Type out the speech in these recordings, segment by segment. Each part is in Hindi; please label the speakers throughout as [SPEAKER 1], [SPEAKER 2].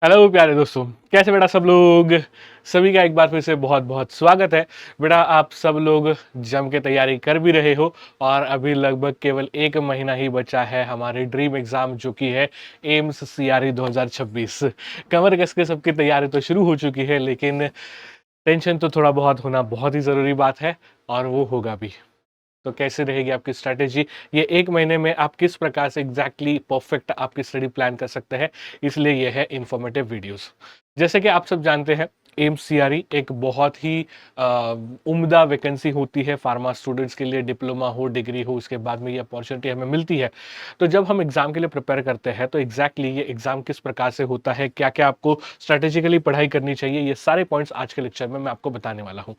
[SPEAKER 1] हेलो प्यारे दोस्तों, कैसे बेटा सब लोग। सभी का एक बार फिर से बहुत बहुत स्वागत है। बेटा आप सब लोग जम के तैयारी कर भी रहे हो और अभी लगभग केवल एक महीना ही बचा है हमारे ड्रीम एग्जाम जो कि है एम्स सीआरई 2026। कमर कस के सबकी तैयारी तो शुरू हो चुकी है, लेकिन टेंशन तो थोड़ा बहुत होना बहुत ही ज़रूरी बात है और वो होगा भी। तो कैसे रहेगी आपकी स्ट्रैटेजी, ये एक महीने में आप किस प्रकार से एग्जैक्टली परफेक्ट आपकी स्टडी प्लान कर सकते हैं, इसलिए ये है इंफॉर्मेटिव वीडियोस। जैसे कि आप सब जानते हैं, एम्स सीआरई एक बहुत ही उम्दा वैकेंसी होती है फार्मा स्टूडेंट्स के लिए। डिप्लोमा हो, डिग्री हो, उसके बाद में ये अपॉर्चुनिटी हमें मिलती है। तो जब हम एग्जाम के लिए प्रिपेयर करते हैं तो एग्जैक्टली ये एग्जाम किस प्रकार से होता है, क्या क्या आपको स्ट्रेटेजिकली पढ़ाई करनी चाहिए, ये सारे पॉइंट्स आज के लेक्चर में मैं आपको बताने वाला हूँ।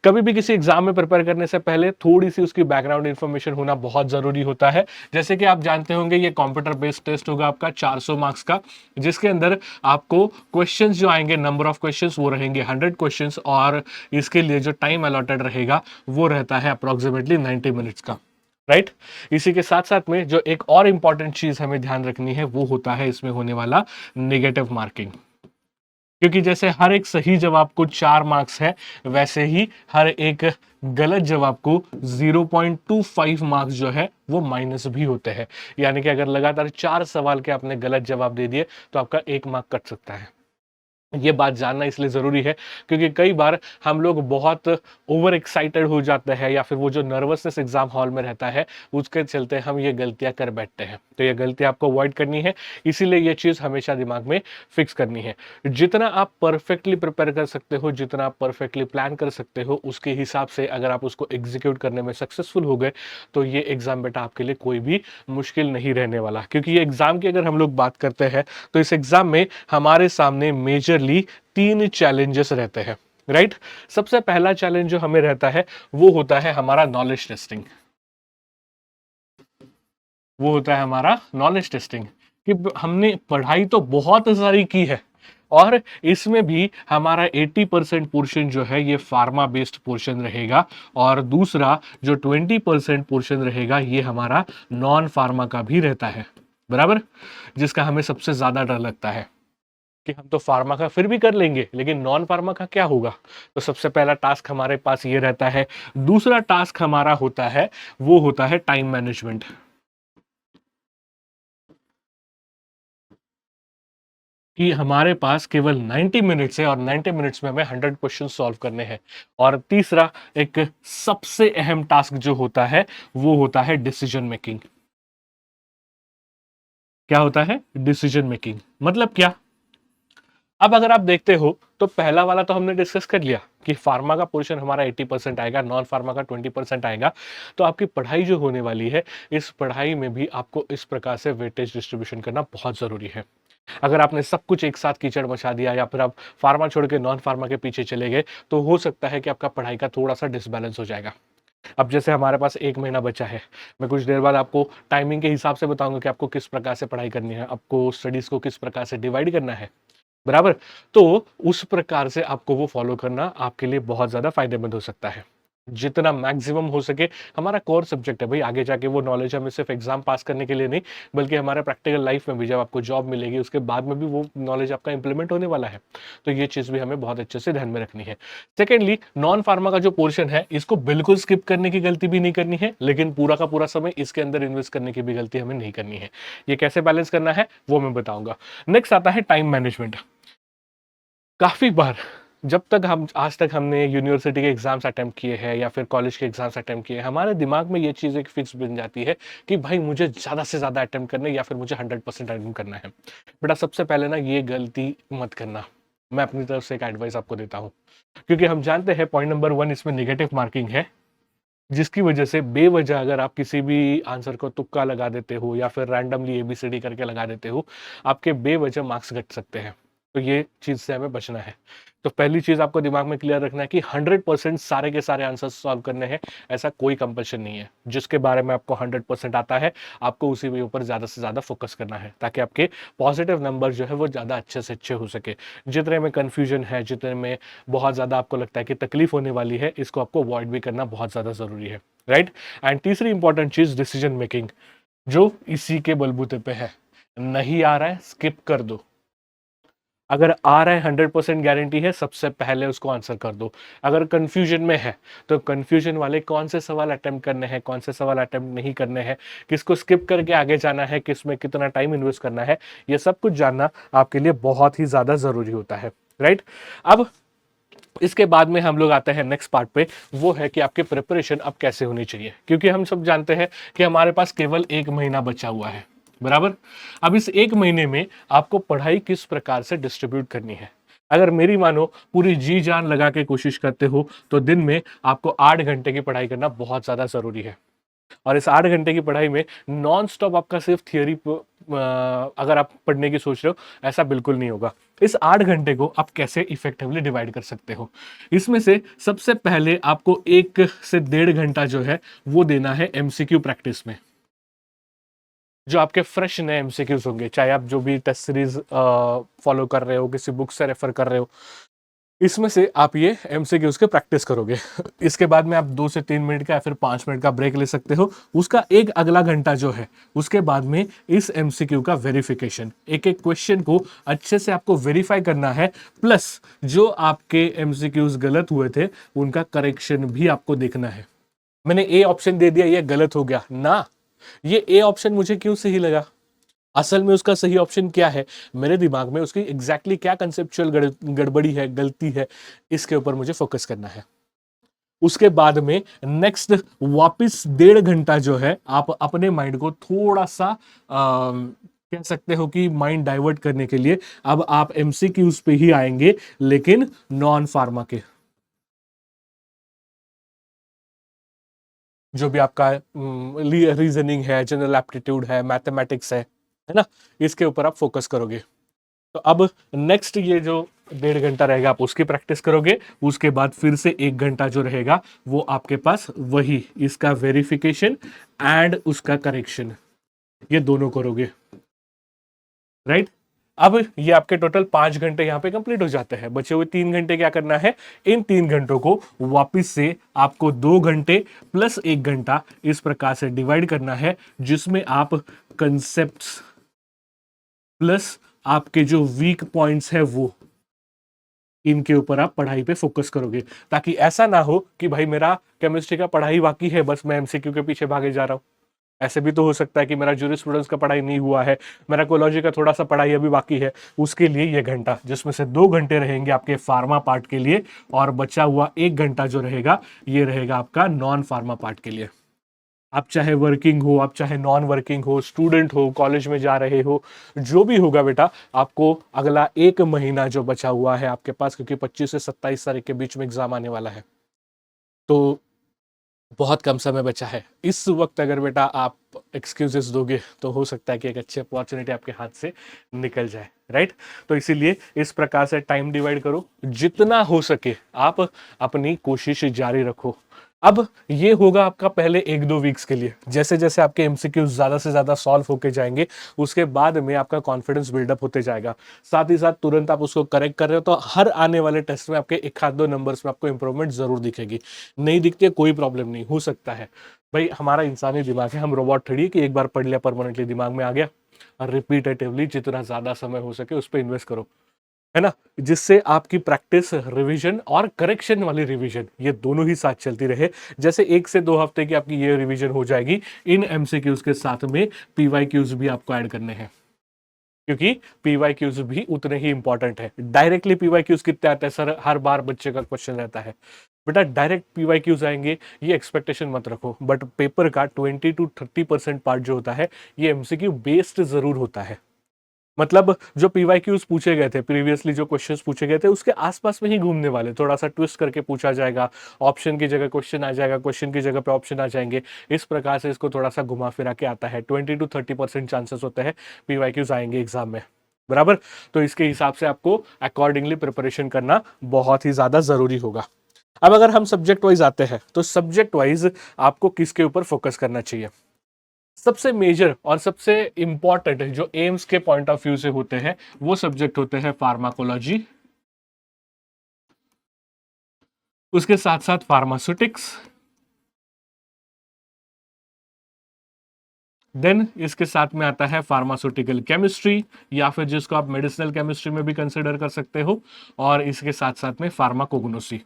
[SPEAKER 1] कभी भी किसी एग्जाम में प्रिपेयर करने से पहले थोड़ी सी उसकी बैकग्राउंड इन्फॉर्मेशन होना बहुत जरूरी होता है। जैसे कि आप जानते होंगे, ये कंप्यूटर बेस्ड टेस्ट होगा आपका 400 मार्क्स का, जिसके अंदर आपको क्वेश्चंस जो आएंगे, नंबर ऑफ क्वेश्चंस वो रहेंगे 100 क्वेश्चंस, और इसके लिए जो टाइम अलॉटेड रहेगा वो रहता है अप्रोक्सीमेटली 90 मिनट्स का। राइट। इसी के साथ साथ में जो एक और इंपॉर्टेंट चीज हमें ध्यान रखनी है वो होता है इसमें होने वाला नेगेटिव मार्किंग। क्योंकि जैसे हर एक सही जवाब को 4 मार्क्स है, वैसे ही हर एक गलत जवाब को 0.25 मार्क्स जो है वो माइनस भी होते हैं। यानी कि अगर लगातार 4 सवाल के आपने गलत जवाब दे दिए तो आपका 1 मार्क कट सकता है। ये बात जानना इसलिए ज़रूरी है क्योंकि कई बार हम लोग बहुत ओवर एक्साइटेड हो जाते हैं, या फिर वो जो नर्वसनेस एग्जाम हॉल में रहता है उसके चलते हम ये गलतियां कर बैठते हैं। तो ये गलतियां आपको अवॉइड करनी है, इसीलिए ये चीज़ हमेशा दिमाग में फिक्स करनी है। जितना आप परफेक्टली प्रिपेयर कर सकते हो, जितना आप परफेक्टली प्लान कर सकते हो, उसके हिसाब से अगर आप उसको एग्जीक्यूट करने में सक्सेसफुल हो गए तो ये एग्जाम बेटा आपके लिए कोई भी मुश्किल नहीं रहने वाला। क्योंकि ये एग्जाम की अगर हम लोग बात करते हैं तो इस एग्जाम में हमारे सामने मेजरली 3 चैलेंजेस रहते हैं। राइट। सबसे पहला चैलेंज जो हमें रहता है वो होता है हमारा नॉलेज टेस्टिंग। वो होता है हमारा नॉलेज टेस्टिंग कि हमने पढ़ाई तो बहुत सारी की है, और इसमें भी हमारा 80% पोर्शन जो है ये फार्मा बेस्ड पोर्शन रहेगा, और दूसरा जो 20% पोर्शन रहेगा ये हमारा नॉन फार्मा का भी रहता है। बराबर। जिसका हमें सबसे ज्यादा डर लगता है कि हम तो फार्मा का फिर भी कर लेंगे, लेकिन नॉन फार्मा का क्या होगा। तो सबसे पहला टास्क हमारे पास ये रहता है। दूसरा टास्क हमारा होता है वो होता है टाइम मैनेजमेंट। कि हमारे पास केवल 90 मिनट्स है और 90 मिनट्स में हमें 100 क्वेश्चन सॉल्व करने हैं। और तीसरा एक सबसे अहम टास्क जो होता है वो होता है डिसीजन मेकिंग। क्या होता है डिसीजन मेकिंग, मतलब क्या। अब अगर आप देखते हो तो पहला वाला तो हमने डिस्कस कर लिया कि फार्मा का पोर्शन हमारा 80% आएगा, नॉन फार्मा का 20% आएगा। तो आपकी पढ़ाई जो होने वाली है, इस पढ़ाई में भी आपको इस प्रकार से वेटेज डिस्ट्रीब्यूशन करना बहुत जरूरी है। अगर आपने सब कुछ एक साथ कीचड़ मचा दिया या फिर आप फार्मा छोड़ के नॉन फार्मा के पीछे चले गए तो हो सकता है कि आपका पढ़ाई का थोड़ा सा डिसबैलेंस हो जाएगा। अब जैसे हमारे पास एक महीना बचा है, मैं कुछ देर बाद आपको टाइमिंग के हिसाब से बताऊंगा कि आपको किस प्रकार से पढ़ाई करनी है, आपको स्टडीज को किस प्रकार से डिवाइड करना है। बराबर। तो उस प्रकार से आपको वो फॉलो करना आपके लिए बहुत ज्यादा फायदेमंद हो सकता है। जितना मैक्सिमम हो सके, हमारा कोर सब्जेक्ट है भाई, आगे जाके वो नॉलेज हमें सिर्फ एग्जाम पास करने के लिए नहीं, बल्कि हमारे प्रैक्टिकल लाइफ में भी जब आपको जॉब मिलेगी उसके बाद में भी वो नॉलेज आपका इंप्लीमेंट होने वाला है। तो ये चीज भी हमें बहुत अच्छे से ध्यान में रखनी है। सेकेंडली, नॉन फार्मा का जो पोर्शन है इसको बिल्कुल स्किप करने की गलती भी नहीं करनी है, लेकिन पूरा का पूरा समय इसके अंदर इन्वेस्ट करने की भी गलती हमें नहीं करनी है। ये कैसे बैलेंस करना है वो मैं बताऊंगा। नेक्स्ट आता है टाइम मैनेजमेंट। काफी बार, जब तक हम आज तक हमने यूनिवर्सिटी के एग्जाम्स अटेम्प्ट किए हैं या फिर कॉलेज के एग्जाम्स अटेम्प्ट किए हैं, हमारे दिमाग में ये चीज़ एक फिक्स बन जाती है कि भाई मुझे ज़्यादा से ज़्यादा अटेम्प्ट करना है या फिर मुझे 100% अटेम्प्ट करना है। बेटा सबसे पहले ना ये गलती मत करना। मैं अपनी तरफ से एक एडवाइस आपको देता हूँ, क्योंकि हम जानते हैं पॉइंट नंबर 1 इसमें निगेटिव मार्किंग है, जिसकी वजह से बेवजह अगर आप किसी भी आंसर को तुक्का लगा देते हो या फिर रैंडमली एबीसीडी करके लगा देते हो, आपके बेवजह मार्क्स घट सकते हैं। तो ये चीज से हमें बचना है। तो पहली चीज आपको दिमाग में क्लियर रखना है कि 100% सारे के सारे आंसर सॉल्व करने हैं, ऐसा कोई कंपल्शन नहीं है। जिसके बारे में आपको 100% आता है, आपको उसी के ऊपर ज्यादा से ज्यादा फोकस करना है, ताकि आपके पॉजिटिव नंबर जो है वो ज्यादा अच्छे से अच्छे हो सके। जितने में कंफ्यूजन है, जितने में बहुत ज्यादा आपको लगता है कि तकलीफ होने वाली है, इसको आपको अवॉइड भी करना बहुत ज्यादा जरूरी है। राइट। एंड तीसरी इंपॉर्टेंट चीज डिसीजन मेकिंग, जो इसी के बलबूते पे है। नहीं आ रहा है स्किप कर दो। अगर आ रहा है 100% गारंटी है, सबसे पहले उसको आंसर कर दो। अगर कंफ्यूजन में है तो कंफ्यूजन वाले कौन से सवाल अटेम्प्ट करने हैं, कौन से सवाल अटेम्प्ट नहीं करने हैं, किसको स्किप करके आगे जाना है, किस में कितना टाइम इन्वेस्ट करना है, ये सब कुछ जानना आपके लिए बहुत ही ज़्यादा ज़रूरी होता है, राइट। अब इसके बाद में हम लोग आते हैं नेक्स्ट पार्ट पे, वो है कि आपकी प्रिपरेशन अब कैसे होनी चाहिए, क्योंकि हम सब जानते हैं कि हमारे पास केवल 1 महीना बचा हुआ है, बराबर। अब इस 1 महीने में आपको पढ़ाई किस प्रकार से डिस्ट्रीब्यूट करनी है। अगर मेरी मानो पूरी जी जान लगा के कोशिश करते हो तो दिन में आपको 8 घंटे की पढ़ाई करना बहुत ज़्यादा ज़रूरी है। और इस 8 घंटे की पढ़ाई में नॉन स्टॉप आपका सिर्फ थियोरी अगर आप पढ़ने की सोच रहे हो, ऐसा बिल्कुल नहीं होगा। इस 8 घंटे को आप कैसे इफेक्टिवली डिवाइड कर सकते हो, इसमें से सबसे पहले आपको 1 से 1.5 घंटा जो है वो देना है एमसीक्यू प्रैक्टिस में। जो आपके फ्रेश नए एमसीक्यूज होंगे, चाहे आप जो भी टेस्ट सीरीज फॉलो कर रहे हो, किसी बुक से रेफर कर रहे हो, इसमें से आप ये एमसीक्यूज के प्रैक्टिस करोगे। इसके बाद में आप 2 से 3 मिनट का या फिर 5 मिनट का ब्रेक ले सकते हो। उसका एक अगला घंटा जो है उसके बाद में इस एमसीक्यू का वेरिफिकेशन, एक एक क्वेश्चन को अच्छे से आपको वेरीफाई करना है, प्लस जो आपके एमसीक्यूज गलत हुए थे उनका करेक्शन भी आपको देखना है। मैंने ए ऑप्शन दे दिया, ये गलत हो गया ना, ये ए ऑप्शन मुझे क्यों सही लगा, असल में उसका सही ऑप्शन क्या है, मेरे दिमाग में उसकी एग्जैक्टली क्या कंसेप्चुअल गड़बड़ी है, गलती है, इसके ऊपर मुझे फोकस करना है। उसके बाद में नेक्स्ट वापस 1.5 घंटा जो है आप अपने माइंड को थोड़ा सा कह सकते हो कि माइंड डाइवर्ट करने के लिए अब आप एमसीक्यूज पे ही आएंगे, लेकिन नॉन फार्मा के, जो भी आपका रीजनिंग है, जनरल एप्टीट्यूड है, मैथमेटिक्स है ना, इसके ऊपर आप फोकस करोगे। तो अब नेक्स्ट ये जो 1.5 घंटा रहेगा आप उसकी प्रैक्टिस करोगे। उसके बाद फिर से 1 घंटा जो रहेगा वो आपके पास वही इसका वेरिफिकेशन एंड उसका करेक्शन, ये दोनों करोगे, राइट। अब ये आपके टोटल 5 घंटे यहाँ पे कंप्लीट हो जाते हैं। बचे हुए 3 घंटे क्या करना है, इन 3 घंटों को वापिस से आपको 2 घंटे प्लस 1 घंटा इस प्रकार से डिवाइड करना है, जिसमें आप कंसेप्ट्स प्लस आपके जो वीक पॉइंट्स है वो, इनके ऊपर आप पढ़ाई पे फोकस करोगे। ताकि ऐसा ना हो कि भाई मेरा केमिस्ट्री का पढ़ाई बाकी है, बस मैं एमसीक्यू के पीछे भागे जा रहा हूँ। ऐसे भी तो हो सकता है कि मेरा जूरिस्प्रूडेंस का पढ़ाई नहीं हुआ है, मेरा कोलॉजी का थोड़ा सा पढ़ाई अभी बाकी है, उसके लिए ये घंटा, जिसमें से 2 घंटे रहेंगे आपके फार्मा पार्ट के लिए, और बचा हुआ 1 घंटा जो रहेगा ये रहेगा आपका नॉन फार्मा पार्ट के लिए। आप चाहे वर्किंग हो, आप चाहे नॉन वर्किंग हो, स्टूडेंट हो, कॉलेज में जा रहे हो, जो भी होगा बेटा, आपको अगला 1 महीना जो बचा हुआ है आपके पास, क्योंकि 25 से 27 तारीख के बीच में एग्जाम आने वाला है, तो बहुत कम समय बचा है। इस वक्त अगर बेटा आप एक्सक्यूजेस दोगे तो हो सकता है कि एक अच्छी अपॉर्चुनिटी आपके हाथ से निकल जाए, राइट। तो इसीलिए इस प्रकार से टाइम डिवाइड करो, जितना हो सके आप अपनी कोशिश जारी रखो। अब ये होगा आपका पहले 1-2 वीक्स के लिए। जैसे जैसे आपके एमसीक्यूज ज्यादा से ज्यादा सॉल्व होके जाएंगे, उसके बाद में आपका कॉन्फिडेंस बिल्डअप होते जाएगा। साथ ही साथ तुरंत आप उसको करेक्ट कर रहे हो तो हर आने वाले टेस्ट में आपके 1-2 नंबर्स में आपको इंप्रूवमेंट जरूर दिखेगी। नहीं दिखती है कोई प्रॉब्लम नहीं, हो सकता है भाई, हमारा इंसानी दिमाग है, हम रोबोट थोड़ी कि एक बार पढ़ लिया परमानेंटली दिमाग में आ गया। और रिपीटेटिवली जितना ज्यादा समय हो सके उस पर इन्वेस्ट करो, है ना, जिससे आपकी प्रैक्टिस, रिवीजन और करेक्शन वाली रिवीजन ये दोनों ही साथ चलती रहे। जैसे 1 से 2 हफ्ते की आपकी ये रिवीजन हो जाएगी, इन एमसीक्यूज के साथ में पीवाईक्यूज भी आपको ऐड करने हैं, क्योंकि पीवाईक्यूज भी उतने ही इंपॉर्टेंट है। डायरेक्टली पीवाईक्यूज कितने आते हैं सर, हर बार बच्चे का क्वेश्चन रहता है, बेटा डायरेक्ट पीवाईक्यूज आएंगे ये एक्सपेक्टेशन मत रखो, बट पेपर का 20 to 30% पार्ट जो होता है ये एमसीक्यू बेस्ड जरूर होता है। मतलब जो पीवाईक्यूज पूछे गए थे प्रीवियसली, जो क्वेश्चंस पूछे गए थे उसके आसपास में ही घूमने वाले, थोड़ा सा ट्विस्ट करके पूछा जाएगा, ऑप्शन की जगह क्वेश्चन आ जाएगा, क्वेश्चन की जगह पे ऑप्शन आ जाएंगे, इस प्रकार से इसको थोड़ा सा घुमा फिरा के आता है। 20 to 30% चांसेस होते हैं पीवाईक्यूज आएंगे एग्जाम में, बराबर। तो इसके हिसाब से आपको अकॉर्डिंगली प्रिपरेशन करना बहुत ही ज्यादा जरूरी होगा। अब अगर हम सब्जेक्ट वाइज आते हैं तो सब्जेक्ट वाइज आपको किसके ऊपर फोकस करना चाहिए। सबसे मेजर और सबसे इंपॉर्टेंट जो एम्स के पॉइंट ऑफ व्यू से होते हैं वो सब्जेक्ट होते हैं फार्माकोलॉजी, उसके साथ साथ फार्मास्यूटिक्स, देन इसके साथ में आता है फार्मास्यूटिकल केमिस्ट्री, या फिर जिसको आप मेडिसिनल केमिस्ट्री में भी कंसिडर कर सकते हो, और इसके साथ साथ में फार्माकोग्नोसी।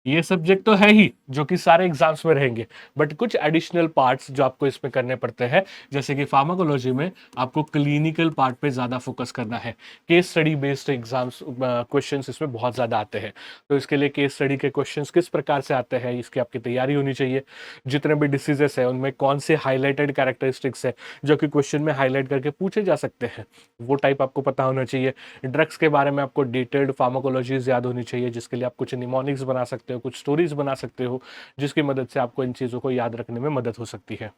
[SPEAKER 1] ये सब्जेक्ट तो है ही जो कि सारे एग्जाम्स में रहेंगे, बट कुछ एडिशनल पार्ट्स जो आपको इसमें करने पड़ते हैं, जैसे कि फार्माकोलॉजी में आपको क्लिनिकल पार्ट पे ज़्यादा फोकस करना है। Case study based exams questions इसमें बहुत ज़्यादा आते हैं, तो इसके लिए केस स्टडी के क्वेश्चंस किस प्रकार से आते हैं इसकी आपकी तैयारी होनी चाहिए। जितने भी डिसीजेस है उनमें कौन से हाईलाइटेड कैरेक्टरिस्टिक्स है जो कि क्वेश्चन में हाईलाइट करके पूछे जा सकते हैं, वो टाइप आपको पता होना चाहिए। ड्रग्स के बारे में आपको डिटेल्ड फार्माकोलॉजीज याद होनी चाहिए, जिसके लिए आप कुछ निमोनिक्स बना सकते हो, कुछ स्टोरीज बना सकते हो, जिसकी मदद से आपको इन चीज़ों को याद रखने में मदद हो सकती है।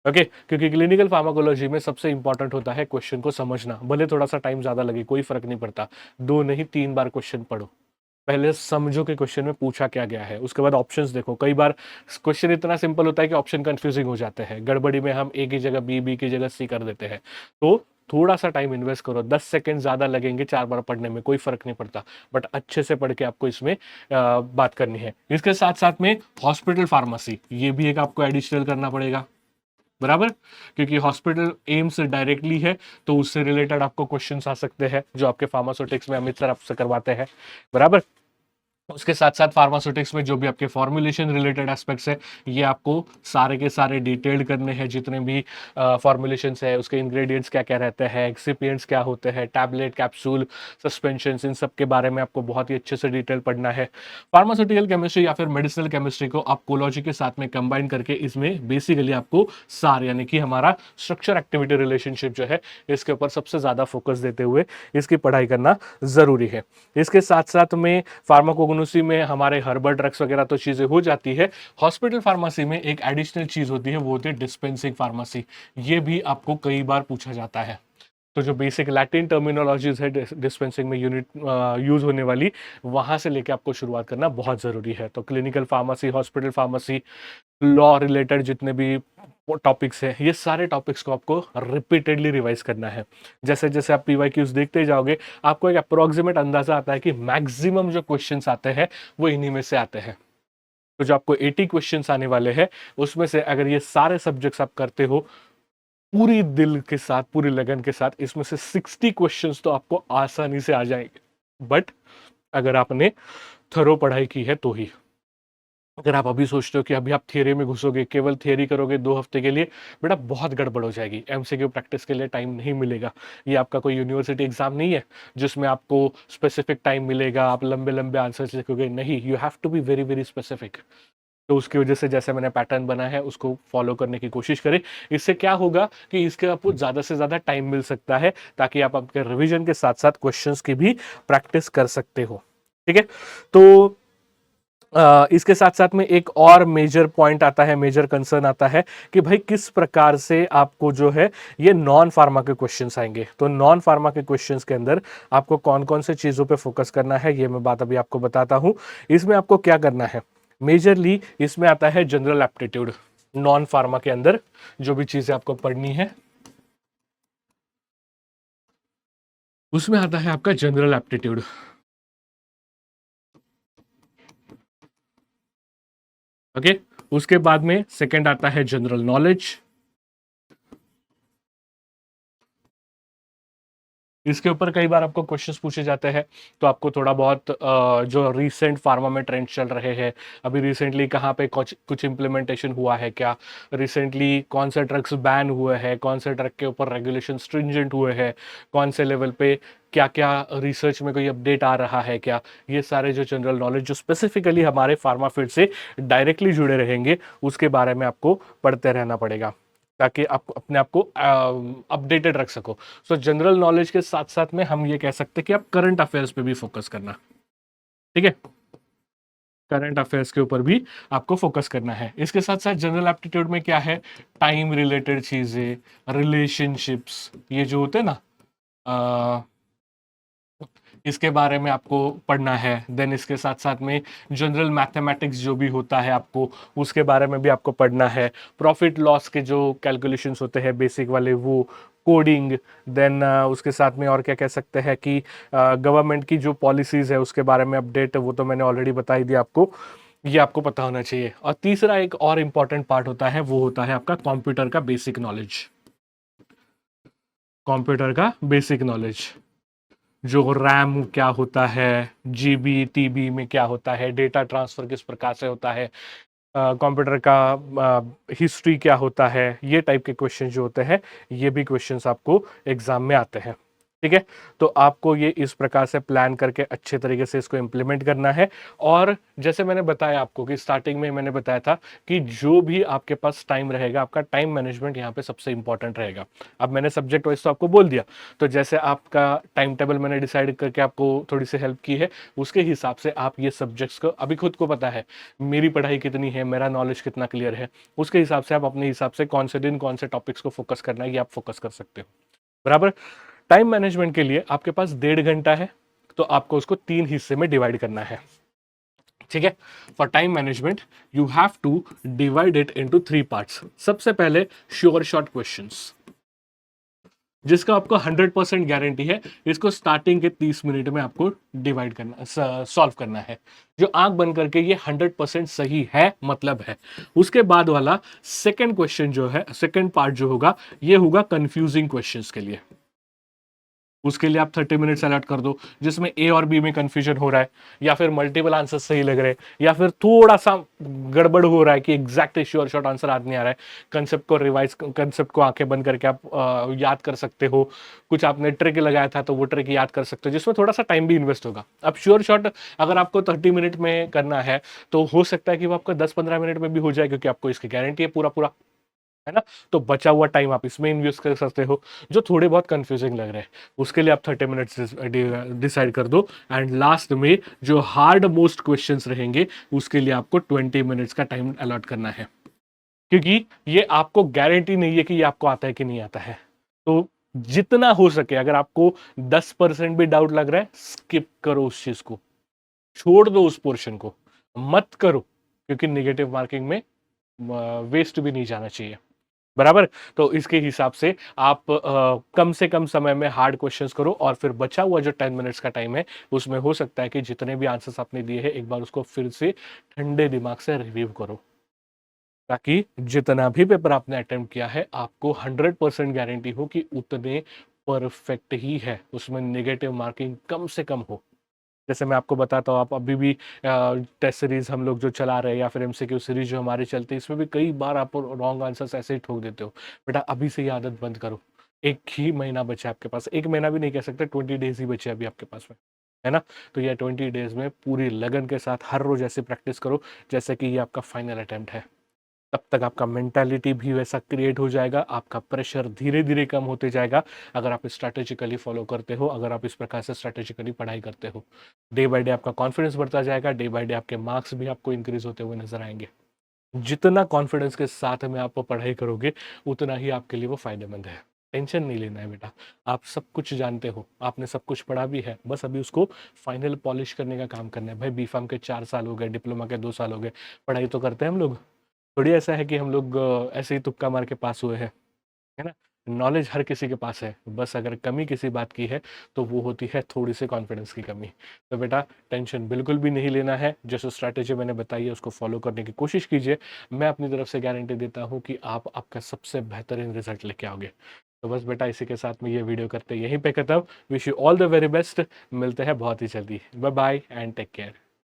[SPEAKER 1] ओके क्योंकि क्लिनिकल फार्माकोलॉजी में सबसे इंपॉर्टेंट होता है क्वेश्चन को समझना। भले थोड़ा सा टाइम ज़्यादा लगे, कोई फर्क नहीं पड़ता, 2 नहीं 3 बार क्वेश्चन पढ़ो, पहले समझो कि क्वेश्चन में पूछा क्या गया है, उसके बाद ऑप्शंस देखो। कई बार क्वेश्चन इतना सिंपल होता है कि ऑप्शन कंफ्यूजिंग हो जाते हैं, गड़बड़ी में हम ए की जगह बी की जगह सी कर देते हैं। तो थोड़ा सा टाइम इन्वेस्ट करो, 10 सेकंड ज़्यादा लगेंगे 4 बार पढ़ने में, कोई फर्क नहीं पड़ता, बट अच्छे से पढ़ के आपको इसमें बात करनी है। इसके साथ साथ में हॉस्पिटल फार्मेसी, ये भी एक आपको एडिशनल करना पड़ेगा, बराबर, क्योंकि हॉस्पिटल एम्स डायरेक्टली है, तो उससे रिलेटेड आपको क्वेश्चंस आ सकते हैं जो आपके फार्मास्यूटिक्स में अमित सर आपसे करवाते हैं, बराबर। उसके साथ साथ फार्मास्यूटिक्स में जो भी आपके फॉर्मुलेशन रिलेटेड एस्पेक्ट्स है, ये आपको सारे के सारे डिटेल्ड करने हैं। जितने भी फॉर्मुलेशंस है, उसके इंग्रेडिएंट्स क्या क्या रहते हैं, एक्सिपिएंट्स क्या होते हैं, टैबलेट, कैप्सूल, सस्पेंशंस, इन सब के बारे में आपको बहुत ही अच्छे से डिटेल पढ़ना है। फार्मास्यूटिकल केमिस्ट्री या फिर मेडिसिनल केमिस्ट्री को आप कोलॉजी के साथ में कंबाइन करके इसमें बेसिकली आपको सार यानी कि हमारा स्ट्रक्चर एक्टिविटी रिलेशनशिप जो है, इसके ऊपर सबसे ज़्यादा फोकस देते हुए इसकी पढ़ाई करना ज़रूरी है। इसके साथ साथ में फार्माकोग्नोसी में हमारे हर्बल ड्रग्स वगैरह तो चीज़ें हो जाती है। हॉस्पिटल फार्मेसी में एक एडिशनल चीज़ होती है, वो होती है डिस्पेंसिंग फार्मेसी। ये भी आपको कई बार पूछा जाता है। तो जो बेसिक लैटिन टर्मिनोलॉजीज है डिस्पेंसिंग में यूनिट यूज़ होने वाली, वहाँ से लेके आपको शुरुआत करना बहुत ज़रूरी है। तो clinical pharmacy, hospital pharmacy, law related जितने भी टॉपिक्स हैं, ये सारे टॉपिक्स को आपको रिपीटेडली रिवाइज करना है। जैसे जैसे आप पीवाईक्यूज देखते जाओगे, आपको एक अप्रोक्सीमेट अंदाजा आता है कि मैक्सिमम जो क्वेश्चंस आते हैं वो इन्हीं में से आते हैं। तो जो आपको 80 क्वेश्चंस आने वाले हैं, उसमें से अगर ये सारे सब्जेक्ट्स आप करते हो पूरी दिल के साथ, पूरी लगन के साथ, इसमें से 60 क्वेश्चंस तो आपको आसानी से आ जाएंगे। बट अगर आपने थरो पढ़ाई की है तो ही। अगर आप अभी सोचते हो कि अभी आप थियरी में घुसोगे, केवल थियरी करोगे 2 हफ्ते के लिए, बेटा बहुत गड़बड़ हो जाएगी। एमसीक्यू प्रैक्टिस के लिए टाइम नहीं मिलेगा। ये आपका कोई यूनिवर्सिटी एग्जाम नहीं है जिसमें आपको स्पेसिफिक टाइम मिलेगा, आप लंबे लंबे आंसर्स लिखोगे। नहीं, you have to be very very specific. तो उसकी वजह से जैसे मैंने पैटर्न बना है उसको फॉलो करने की कोशिश करें। इससे क्या होगा कि इसके आपको ज़्यादा से ज़्यादा टाइम मिल सकता है, ताकि आप आपके रिविजन के साथ साथ क्वेश्चंस की भी प्रैक्टिस कर सकते हो। ठीक है, तो इसके साथ साथ में एक और मेजर पॉइंट आता है, मेजर कंसर्न आता है कि भाई किस प्रकार से आपको जो है ये नॉन फार्मा के क्वेश्चंस आएंगे। तो नॉन फार्मा के क्वेश्चंस के अंदर आपको कौन कौन से चीज़ों पे फोकस करना है, ये मैं बात अभी आपको बताता हूँ। इसमें आपको क्या करना है, मेजरली इसमें आता है जनरल एप्टीट्यूड। नॉन फार्मा के अंदर जो भी चीज़ें आपको पढ़नी है उसमें आता है आपका जनरल एप्टीट्यूड। ओके, उसके बाद में सेकंड आता है जनरल नॉलेज। इसके ऊपर कई बार आपको क्वेश्चंस पूछे जाते हैं, तो आपको थोड़ा बहुत जो रीसेंट फार्मा में ट्रेंड चल रहे हैं, अभी रिसेंटली कहाँ पे कुछ इम्प्लीमेंटेशन हुआ है क्या, रिसेंटली कौन से ड्रग्स बैन हुए हैं, कौन से ड्रग के ऊपर रेगुलेशन स्ट्रिंजेंट हुए हैं, कौन से लेवल पे क्या क्या रिसर्च में कोई अपडेट आ रहा है क्या, ये सारे जो जनरल नॉलेज जो स्पेसिफिकली हमारे फार्मा फील्ड से डायरेक्टली जुड़े रहेंगे, उसके बारे में आपको पढ़ते रहना पड़ेगा, ताकि आप अपने आप को अपडेटेड रख सको। सो जनरल नॉलेज के साथ साथ में हम ये कह सकते हैं कि आप करंट अफेयर्स पे भी फोकस करना। ठीक है, करंट अफेयर्स के ऊपर भी आपको फोकस करना है। इसके साथ साथ जनरल एप्टीट्यूड में क्या है, टाइम रिलेटेड चीजें, रिलेशनशिप्स, ये जो होते हैं ना, इसके बारे में आपको पढ़ना है। देन इसके साथ साथ में जनरल मैथमेटिक्स जो भी होता है आपको, उसके बारे में भी आपको पढ़ना है। प्रॉफिट लॉस के जो कैलकुलेशंस होते हैं बेसिक वाले, वो कोडिंग। देन उसके साथ में और क्या कह सकते हैं कि गवर्नमेंट की जो पॉलिसीज़ है उसके बारे में अपडेट, वो तो मैंने ऑलरेडी बता ही दिया आपको। ये आपको पता होना चाहिए। और तीसरा एक और इम्पॉर्टेंट पार्ट होता है, वो होता है आपका कंप्यूटर का बेसिक नॉलेज। कंप्यूटर का बेसिक नॉलेज, जो रैम क्या होता है, जीबी टीबी में क्या होता है, डेटा ट्रांसफर किस प्रकार से होता है, कंप्यूटर का हिस्ट्री क्या होता है, ये टाइप के क्वेश्चन जो होते हैं, ये भी क्वेश्चंस आपको एग्जाम में आते हैं। ठीक है, तो आपको ये इस प्रकार से प्लान करके अच्छे तरीके से इसको इम्प्लीमेंट करना है। और जैसे मैंने बताया आपको कि स्टार्टिंग में मैंने बताया था कि जो भी आपके पास टाइम रहेगा, आपका टाइम मैनेजमेंट यहाँ पे सबसे इंपॉर्टेंट रहेगा। अब मैंने सब्जेक्ट वाइज तो आपको बोल दिया, तो जैसे आपका टाइम टेबल मैंने डिसाइड करके आपको थोड़ी सी हेल्प की है, उसके हिसाब से आप ये सब्जेक्ट्स को, अभी खुद को पता है मेरी पढ़ाई कितनी है, मेरा नॉलेज कितना क्लियर है, उसके हिसाब से आप अपने हिसाब से कौन से दिन कौन से टॉपिक्स को फोकस करना है, ये आप फोकस कर सकते हो। बराबर। टाइम मैनेजमेंट के लिए आपके पास 1.5 घंटा है, तो आपको उसको 3 हिस्से में डिवाइड करना है। ठीक है, for time management you have to divide it into 3 parts. सबसे पहले श्योर शॉर्ट क्वेश्चंस, जिसका आपको 100% गारंटी है, इसको स्टार्टिंग के 30 मिनट में आपको डिवाइड करना, सॉल्व करना है। जो आंख बंद करके ये 100% सही है मतलब है। उसके बाद वाला सेकंड क्वेश्चन जो है, सेकंड पार्ट जो होगा, ये होगा कंफ्यूजिंग क्वेश्चंस के लिए। उसके लिए आप 30 मिनट्स अलॉट कर दो, जिसमें ए और बी में कंफ्यूजन हो रहा है, या फिर मल्टीपल आंसर सही लग रहे हैं, या फिर थोड़ा सा गड़बड़ हो रहा है कि एग्जैक्ट श्योर शॉर्ट आंसर याद नहीं आ रहा है। कंसेप्ट को रिवाइज, कंसेप्ट को आंखें बंद करके आप याद कर सकते हो। कुछ आपने ट्रिक लगाया था तो वो ट्रिक याद कर सकते हो, जिसमें थोड़ा सा टाइम भी इन्वेस्ट होगा। अब श्योर शॉर्ट अगर आपको 30 मिनट में करना है, तो हो सकता है कि वो आपको 10-15 मिनट में भी हो जाए, क्योंकि आपको इसकी गारंटी है पूरा पूरा, है ना। तो बचा हुआ टाइम आप इसमें इन्वेस्ट कर सकते हो, जो थोड़े बहुत कंफ्यूजिंग लग रहे हैं उसके लिए आप 30 मिनट्स डिसाइड कर दो। एंड लास्ट में जो हार्ड मोस्ट क्वेश्चंस रहेंगे, उसके लिए आपको 20 मिनट्स का टाइम अलॉट करना है, क्योंकि ये आपको गारंटी नहीं है कि ये आपको आता है कि नहीं आता है। तो जितना हो सके, अगर आपको 10% भी डाउट लग रहा है, स्किप करो उस चीज को, छोड़ दो उस पोर्शन को, मत करो, क्योंकि नेगेटिव मार्किंग में वेस्ट भी नहीं जाना चाहिए। बराबर। तो इसके हिसाब से आप कम से कम समय में हार्ड क्वेश्चंस करो, और फिर बचा हुआ जो 10 मिनट्स का टाइम है, उसमें हो सकता है कि जितने भी आंसर्स आपने दिए हैं, एक बार उसको फिर से ठंडे दिमाग से रिव्यू करो, ताकि जितना भी पेपर आपने अटेम्प्ट किया है, आपको 100% गारंटी हो कि उतने परफेक्ट ही है, उसमें नेगेटिव मार्किंग कम से कम हो। जैसे मैं आपको बताता हूँ, आप अभी भी टेस्ट सीरीज हम लोग जो चला रहे हैं, या फिर एमसीक्यू सीरीज जो हमारी चलती है, इसमें भी कई बार आप रॉन्ग आंसर्स ऐसे ही ठोक देते हो। बेटा अभी से ये आदत बंद करो। एक ही महीना बचा है आपके पास, एक महीना भी नहीं कह सकते, 20 डेज ही बचे अभी आपके पास में, है ना। तो ये 20 डेज में पूरी लगन के साथ हर रोज ऐसे प्रैक्टिस करो जैसे कि ये आपका फाइनल अटेम्प्ट है। तब तक आपका मेंटालिटी भी वैसा क्रिएट हो जाएगा, आपका प्रेशर धीरे धीरे कम होते जाएगा, अगर आप स्ट्रैटेजिकली फॉलो करते हो, अगर आप इस प्रकार से स्ट्रैटेजिकली पढ़ाई करते हो। डे बाय डे आपका कॉन्फिडेंस बढ़ता जाएगा, डे बाय डे आपके मार्क्स भी आपको इंक्रीज होते हुए नजर आएंगे। जितना कॉन्फिडेंस के साथ में आप पढ़ाई करोगे, उतना ही आपके लिए वो फायदेमंद है। टेंशन नहीं लेना है बेटा, आप सब कुछ जानते हो, आपने सब कुछ पढ़ा भी है, बस अभी उसको फाइनल पॉलिश करने का काम करना है। भाई बी फार्म के 4 साल हो गए, डिप्लोमा के 2 साल हो गए, पढ़ाई तो करते हैं हम लोग। थोड़ी ऐसा है कि हम लोग ऐसे ही तुक्का मार के पास हुए हैं, है ना। नॉलेज हर किसी के पास है, बस अगर कमी किसी बात की है, तो वो होती है थोड़ी सी कॉन्फिडेंस की कमी। तो बेटा टेंशन बिल्कुल भी नहीं लेना है, जैसे स्ट्रैटेजी मैंने बताई है उसको फॉलो करने की कोशिश कीजिए। मैं अपनी तरफ से गारंटी देता हूँ कि आप आपका सबसे बेहतरीन रिजल्ट लेके आओगे। तो बस बेटा इसी के साथ में ये वीडियो करते यहीं पे खत्म। Wish you all the very best, मिलते हैं बहुत ही जल्दी। Bye bye and take care.